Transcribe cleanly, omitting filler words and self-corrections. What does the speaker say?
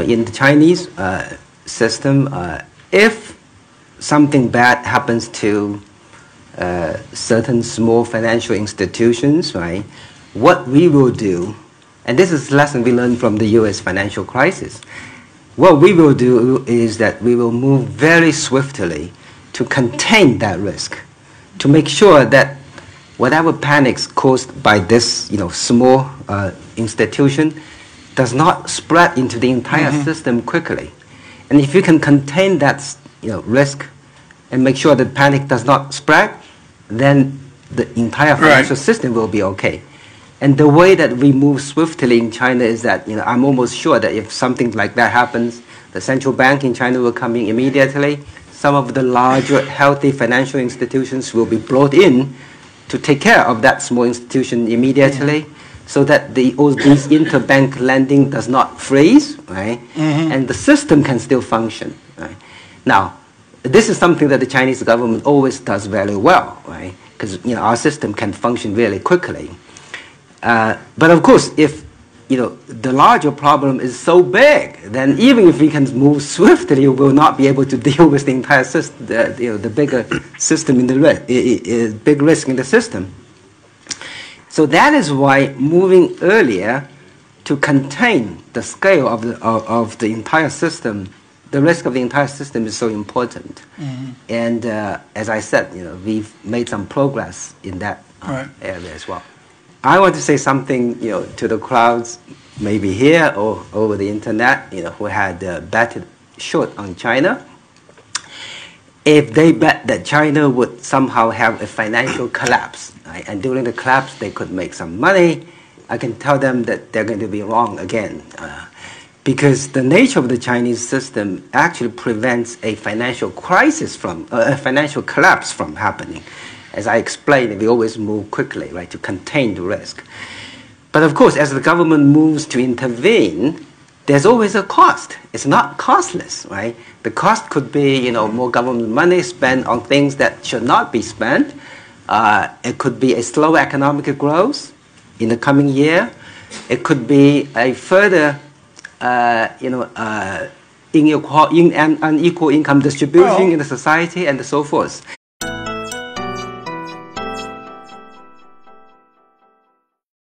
in the Chinese system, if something bad happens to certain small financial institutions, right, what we will do, and this is a lesson we learned from the US financial crisis, what we will do is that we will move very swiftly to contain that risk, to make sure that whatever panics caused by this small institution does not spread into the entire system quickly. And if you can contain that risk and make sure that panic does not spread, then the entire financial system will be okay. And the way that we move swiftly in China is that I'm almost sure that if something like that happens, the central bank in China will come in immediately. Some of the larger, healthy financial institutions will be brought in to take care of that small institution immediately, so that all these interbank lending does not freeze, right? And the system can still function, right? Now, this is something that the Chinese government always does very well, right? Because our system can function really quickly. But of course, if the larger problem is so big, then even if we can move swiftly, we will not be able to deal with the entire system, the bigger system in the big risk in the system. So that is why moving earlier to contain the scale of the entire system, the risk of the entire system, is so important. And as I said, we've made some progress in that area as well. I want to say something, to the crowds, maybe here or over the internet, who had betted short on China. If they bet that China would somehow have a financial collapse, right, and during the collapse they could make some money, I can tell them that they're going to be wrong again. Because the nature of the Chinese system actually prevents a financial crisis a financial collapse from happening. As I explained, we always move quickly, right, to contain the risk. But of course, as the government moves to intervene, there's always a cost. It's not costless, right? The cost could be, more government money spent on things that should not be spent. It could be a slow economic growth in the coming year. It could be a further, unequal income distribution in the society, and so forth.